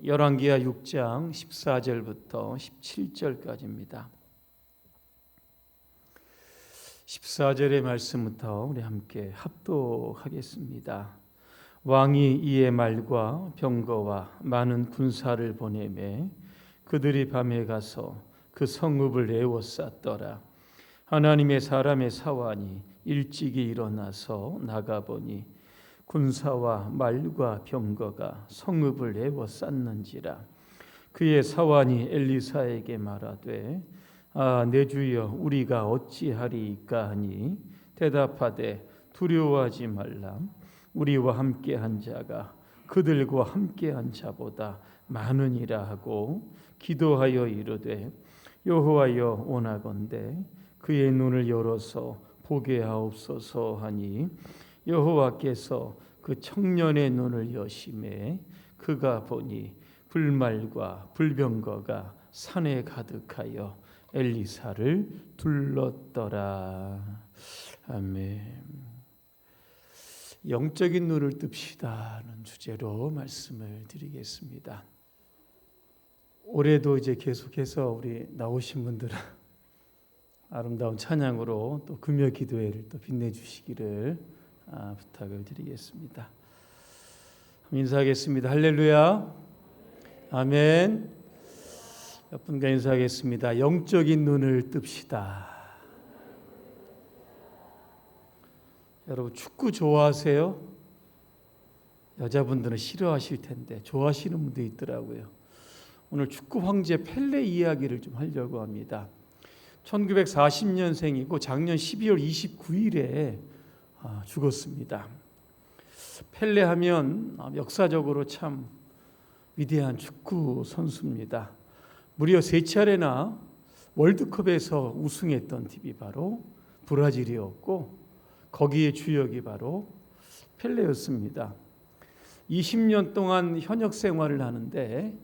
열왕기하 6장 14절부터 17절까지입니다. 14절의 말씀부터 우리 함께 합독하겠습니다. 왕이 이에 말과 병거와 많은 군사를 보내매 그들이 밤에 가서 그 성읍을 에워쌌더라. 하나님의 사람의 사환이 일찍이 일어나서 나가보니 군사와 말과 병거가 성읍을 에워쌌는지라. 그의 사환이 엘리사에게 말하되 내 주여 우리가 어찌하리이까 하니 대답하되 두려워하지 말라. 우리와 함께한 자가 그들과 함께한 자보다 많으니라 하고 기도하여 이르되 여호와여 원하건대 그의 눈을 열어서 보게 하옵소서 하니 여호와께서 그 청년의 눈을 여심해 그가 보니 불말과 불병거가 산에 가득하여 엘리사를 둘렀더라. 아멘. 영적인 눈을 뜹시다는 주제로 말씀을 드리겠습니다. 올해도 이제 계속해서 우리 나오신 분들은 아름다운 찬양으로 또 금요 기도회를 또 빛내주시기를 부탁을 드리겠습니다. 인사하겠습니다. 할렐루야. 아멘. 몇 분과 인사하겠습니다. 영적인 눈을 뜹시다. 여러분 축구 좋아하세요? 여자분들은 싫어하실 텐데 좋아하시는 분도 있더라고요. 오늘 축구 황제 펠레 이야기를 좀 하려고 합니다. 1940년생이고 작년 12월 29일에 죽었습니다. 펠레 하면 역사적으로 참 위대한 축구 선수입니다. 무려 3차례나 월드컵에서 우승했던 팀이 바로 브라질이었고 거기에 주역이 바로 펠레였습니다. 20년 동안 현역 생활을 하는데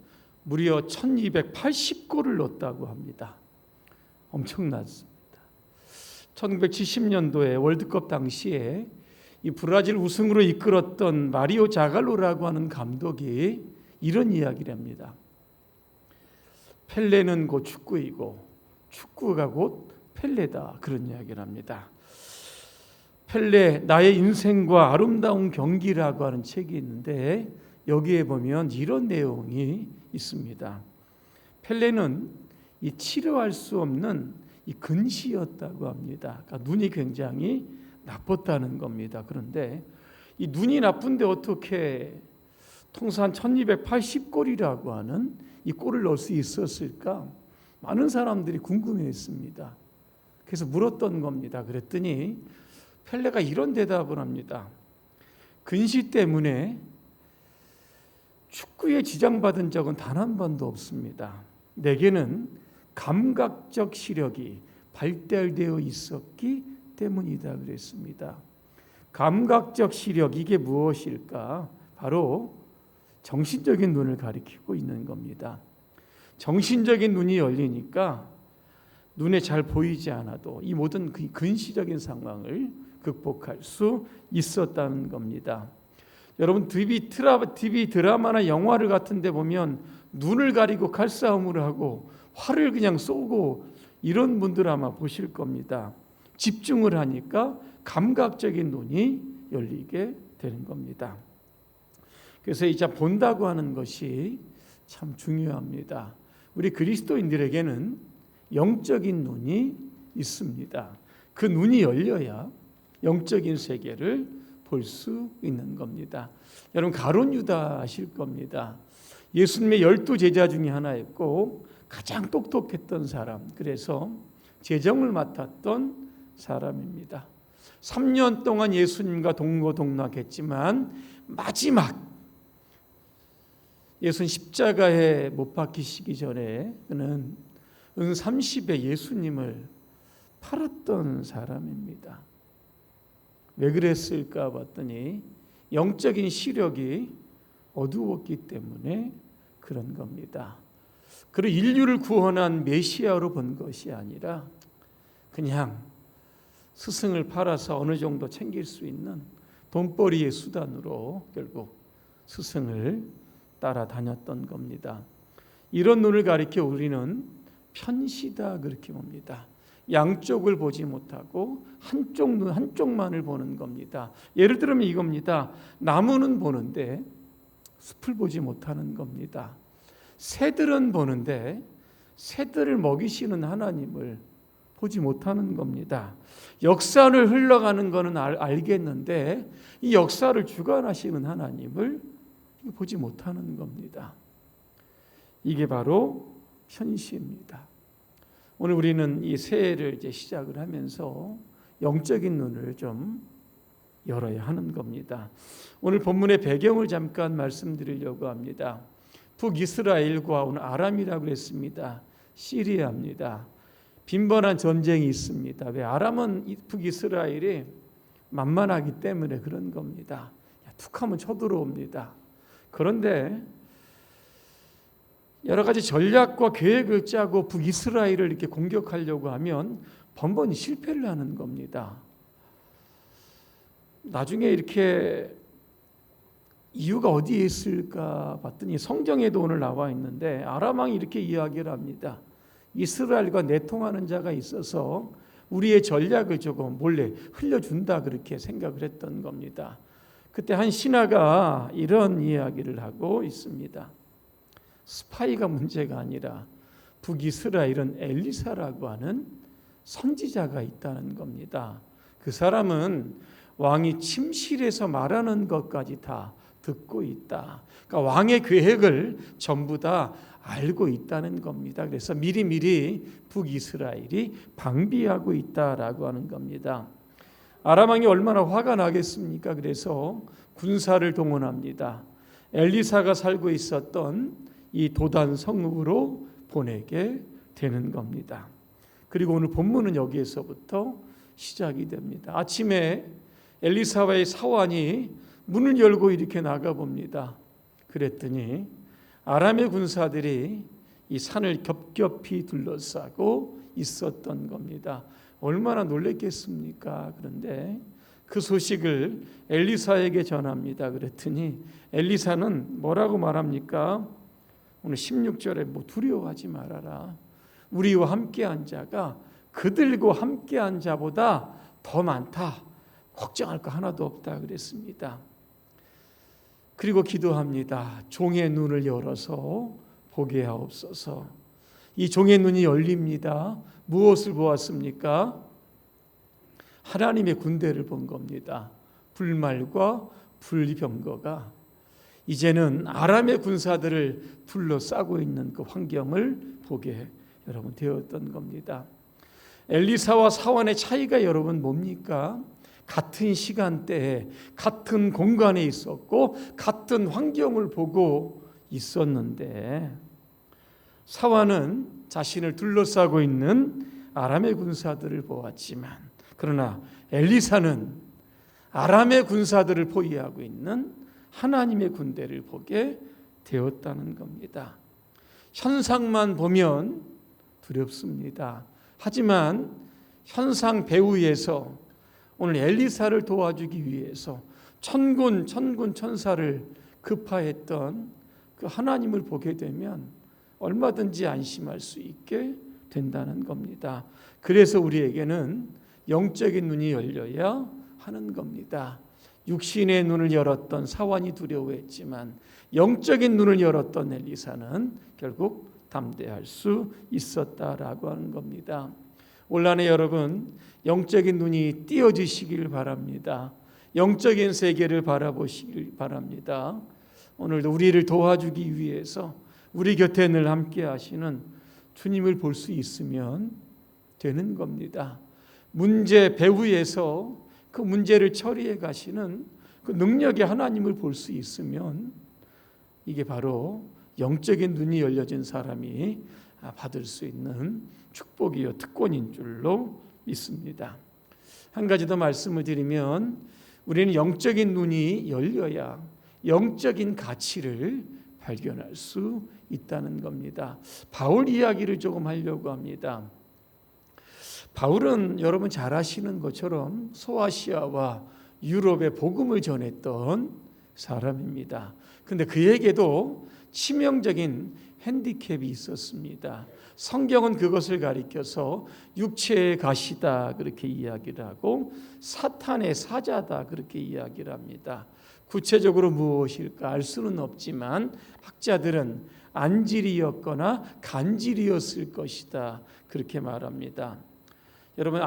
무려 1280골을 넣었다고 합니다. 엄청났습니다. 1970년도에 월드컵 당시에 이 브라질 우승으로 이끌었던 마리오 자갈로라고 하는 감독이 이런 이야기를 합니다. 펠레는 곧 축구이고 축구가 곧 펠레다, 그런 이야기를 합니다. 펠레 나의 인생과 아름다운 경기라고 하는 책이 있는데 여기에 보면 이런 내용이 있습니다. 펠레는 이 치료할 수 없는 이 근시였다고 합니다. 그러니까 눈이 굉장히 나빴다는 겁니다. 그런데 이 눈이 나쁜데 어떻게 통산 1280골이라고 하는 이 골을 넣을 수 있었을까? 많은 사람들이 궁금해했습니다. 그래서 물었던 겁니다. 그랬더니 펠레가 이런 대답을 합니다. 근시 때문에 축구에 지장받은 적은 단 한 번도 없습니다. 내게는 감각적 시력이 발달되어 있었기 때문이다 그랬습니다. 감각적 시력, 이게 무엇일까? 바로 정신적인 눈을 가리키고 있는 겁니다. 정신적인 눈이 열리니까 눈에 잘 보이지 않아도 이 모든 근시적인 상황을 극복할 수 있었다는 겁니다. 여러분 TV 드라마나 영화를 같은 데 보면 눈을 가리고 칼싸움을 하고 활을 그냥 쏘고 이런 분들 아마 보실 겁니다. 집중을 하니까 감각적인 눈이 열리게 되는 겁니다. 그래서 이제 본다고 하는 것이 참 중요합니다. 우리 그리스도인들에게는 영적인 눈이 있습니다. 그 눈이 열려야 영적인 세계를 볼 수 있는 겁니다. 여러분 가룟 유다 아실 겁니다. 예수님의 12제자 중에 하나였고 가장 똑똑했던 사람, 그래서 재정을 맡았던 사람입니다. 3년 동안 예수님과 동거동락했지만 마지막 예수님 십자가에 못 박히시기 전에 그는 은 30에 예수님을 팔았던 사람입니다. 왜 그랬을까 봤더니 영적인 시력이 어두웠기 때문에 그런 겁니다. 그리고 인류를 구원한 메시아로 본 것이 아니라 그냥 스승을 팔아서 어느 정도 챙길 수 있는 돈벌이의 수단으로 결국 스승을 따라다녔던 겁니다. 이런 눈을 가리켜 우리는 편시다 그렇게 봅니다. 양쪽을 보지 못하고 한쪽 눈 한쪽만을 보는 겁니다. 예를 들면 이겁니다. 나무는 보는데 숲을 보지 못하는 겁니다. 새들은 보는데 새들을 먹이시는 하나님을 보지 못하는 겁니다. 역사를 흘러가는 것은 알겠는데 이 역사를 주관하시는 하나님을 보지 못하는 겁니다. 이게 바로 편시입니다. 오늘 우리는 이 새해를 이제 시작을 하면서 영적인 눈을 좀 열어야 하는 겁니다. 오늘 본문의 배경을 잠깐 말씀드리려고 합니다. 북이스라엘과 오늘 아람이라고 했습니다. 시리아입니다. 빈번한 전쟁이 있습니다. 왜? 아람은 북이스라엘이 만만하기 때문에 그런 겁니다. 툭하면 쳐들어옵니다. 그런데 여러 가지 전략과 계획을 짜고 북이스라엘을 이렇게 공격하려고 하면 번번이 실패를 하는 겁니다. 나중에 이렇게 이유가 어디에 있을까 봤더니 성경에도 오늘 나와 있는데 아람 왕이 이렇게 이야기를 합니다. 이스라엘과 내통하는 자가 있어서 우리의 전략을 조금 몰래 흘려준다 그렇게 생각을 했던 겁니다. 그때 한 신하가 이런 이야기를 하고 있습니다. 스파이가 문제가 아니라 북이스라엘은 엘리사라고 하는 선지자가 있다는 겁니다. 그 사람은 왕이 침실에서 말하는 것까지 다 듣고 있다. 그러니까 왕의 계획을 전부 다 알고 있다는 겁니다. 그래서 미리미리 북이스라엘이 방비하고 있다라고 하는 겁니다. 아람 왕이 얼마나 화가 나겠습니까? 그래서 군사를 동원합니다. 엘리사가 살고 있었던 이 도단 성읍으로 보내게 되는 겁니다. 그리고 오늘 본문은 여기에서부터 시작이 됩니다. 아침에 엘리사와의 사환이 문을 열고 이렇게 나가봅니다. 그랬더니 아람의 군사들이 이 산을 겹겹이 둘러싸고 있었던 겁니다. 얼마나 놀랬겠습니까? 그런데 그 소식을 엘리사에게 전합니다. 그랬더니 엘리사는 뭐라고 말합니까? 오늘 16절에 뭐 두려워하지 말아라. 우리와 함께한 자가 그들과 함께한 자보다 더 많다. 걱정할 거 하나도 없다 그랬습니다. 그리고 기도합니다. 종의 눈을 열어서 보게 하옵소서. 이 종의 눈이 열립니다. 무엇을 보았습니까? 하나님의 군대를 본 겁니다. 불말과 불병거가 이제는 아람의 군사들을 둘러싸고 있는 그 환경을 보게 여러분 되었던 겁니다. 엘리사와 사환의 차이가 여러분 뭡니까? 같은 시간대에 같은 공간에 있었고 같은 환경을 보고 있었는데 사환은 자신을 둘러싸고 있는 아람의 군사들을 보았지만 그러나 엘리사는 아람의 군사들을 포위하고 있는 하나님의 군대를 보게 되었다는 겁니다. 현상만 보면 두렵습니다. 하지만 현상 배후에서 오늘 엘리사를 도와주기 위해서 천군 천사를 급파했던 그 하나님을 보게 되면 얼마든지 안심할 수 있게 된다는 겁니다. 그래서 우리에게는 영적인 눈이 열려야 하는 겁니다. 육신의 눈을 열었던 사환이 두려워했지만 영적인 눈을 열었던 엘리사는 결국 담대할 수 있었다라고 하는 겁니다. 올 한해 여러분 영적인 눈이 띄어지시길 바랍니다. 영적인 세계를 바라보시길 바랍니다. 오늘도 우리를 도와주기 위해서 우리 곁에 늘 함께 하시는 주님을 볼 수 있으면 되는 겁니다. 문제 배후에서 그 문제를 처리해 가시는 그 능력의 하나님을 볼 수 있으면 이게 바로 영적인 눈이 열려진 사람이 받을 수 있는 축복이요 특권인 줄로 믿습니다. 한 가지 더 말씀을 드리면 우리는 영적인 눈이 열려야 영적인 가치를 발견할 수 있다는 겁니다. 바울 이야기를 조금 하려고 합니다. 바울은 여러분 잘 아시는 것처럼 소아시아와 유럽에 복음을 전했던 사람입니다. 그런데 그에게도 치명적인 핸디캡이 있었습니다. 성경은 그것을 가리켜서 육체의 가시다 그렇게 이야기를 하고 사탄의 사자다 그렇게 이야기를 합니다. 구체적으로 무엇일까 알 수는 없지만 학자들은 안질이었거나 간질이었을 것이다 그렇게 말합니다. 여러분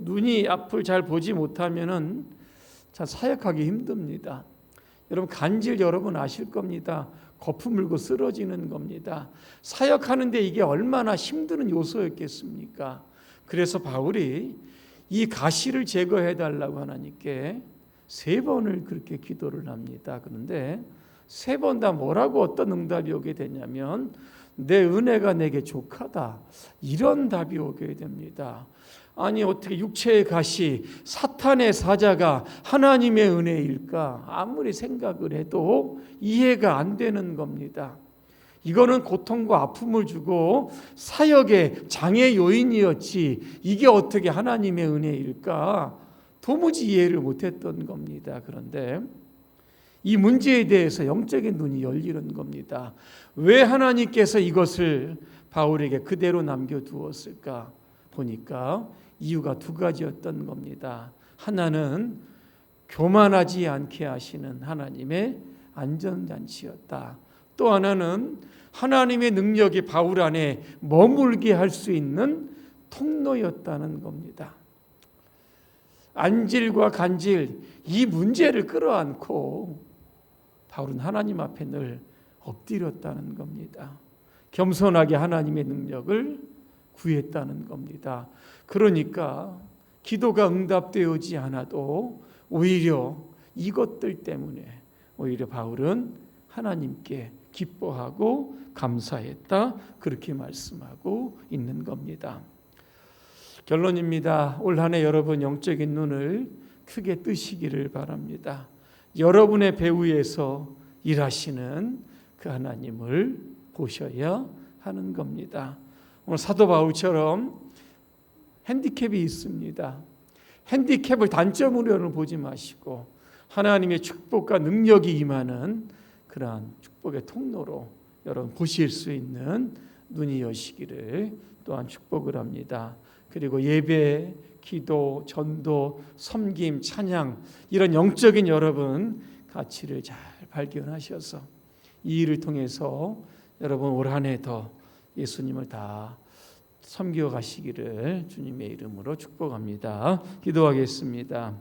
눈이 앞을 잘 보지 못하면은 참 사역하기 힘듭니다. 여러분 간질 여러분 아실 겁니다. 거품 물고 쓰러지는 겁니다. 사역하는데 이게 얼마나 힘드는 요소였겠습니까? 그래서 바울이 이 가시를 제거해 달라고 하나님께 3번을 그렇게 기도를 합니다. 그런데 3번 다 뭐라고 어떤 응답이 오게 되냐면 내 은혜가 내게 족하다 이런 답이 오게 됩니다. 아니 어떻게 육체의 가시 사탄의 사자가 하나님의 은혜일까? 아무리 생각을 해도 이해가 안 되는 겁니다. 이거는 고통과 아픔을 주고 사역의 장애 요인이었지 이게 어떻게 하나님의 은혜일까? 도무지 이해를 못했던 겁니다. 그런데 이 문제에 대해서 영적인 눈이 열리는 겁니다. 왜 하나님께서 이것을 바울에게 그대로 남겨두었을까? 보니까 이유가 2가지였던 겁니다. 하나는 교만하지 않게 하시는 하나님의 안전장치였다. 또 하나는 하나님의 능력이 바울 안에 머물게 할 수 있는 통로였다는 겁니다. 안질과 간질 이 문제를 끌어안고 바울은 하나님 앞에 늘 엎드렸다는 겁니다. 겸손하게 하나님의 능력을 구했다는 겁니다. 그러니까 기도가 응답되지 않아도 오히려 이것들 때문에 오히려 바울은 하나님께 기뻐하고 감사했다 그렇게 말씀하고 있는 겁니다. 결론입니다. 올 한 해 여러분 영적인 눈을 크게 뜨시기를 바랍니다. 여러분의 배후에서 일하시는 그 하나님을 보셔야 하는 겁니다. 오늘 사도 바울처럼 핸디캡이 있습니다. 핸디캡을 단점으로는 보지 마시고 하나님의 축복과 능력이 임하는 그러한 축복의 통로로 여러분 보실 수 있는 눈이 여시기를 또한 축복을 합니다. 그리고 예배, 기도, 전도, 섬김, 찬양 이런 영적인 여러분 가치를 잘 발견하셔서 이 일을 통해서 여러분 올 한 해 더 예수님을 다 섬겨 가시기를 주님의 이름으로 축복합니다. 기도하겠습니다.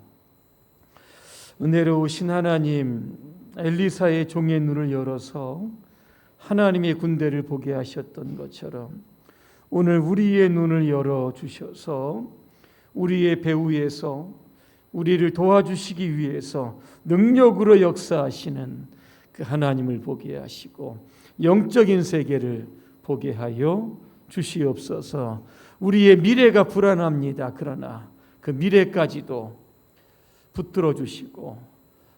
은혜로우신 하나님, 엘리사의 종의 눈을 열어서 하나님의 군대를 보게 하셨던 것처럼 오늘 우리의 눈을 열어 주셔서 우리의 배후에서 우리를 도와주시기 위해서 능력으로 역사하시는 그 하나님을 보게 하시고 영적인 세계를 보게 하여 주시옵소서. 우리의 미래가 불안합니다. 그러나 그 미래까지도 붙들어 주시고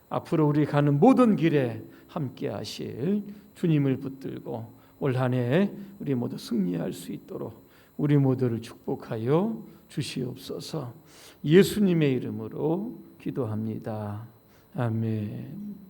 앞으로 우리 가는 모든 길에 함께 하실 주님을 붙들고 올 한 해 우리 모두 승리할 수 있도록 우리 모두를 축복하여 주시옵소서. 예수님의 이름으로 기도합니다. 아멘.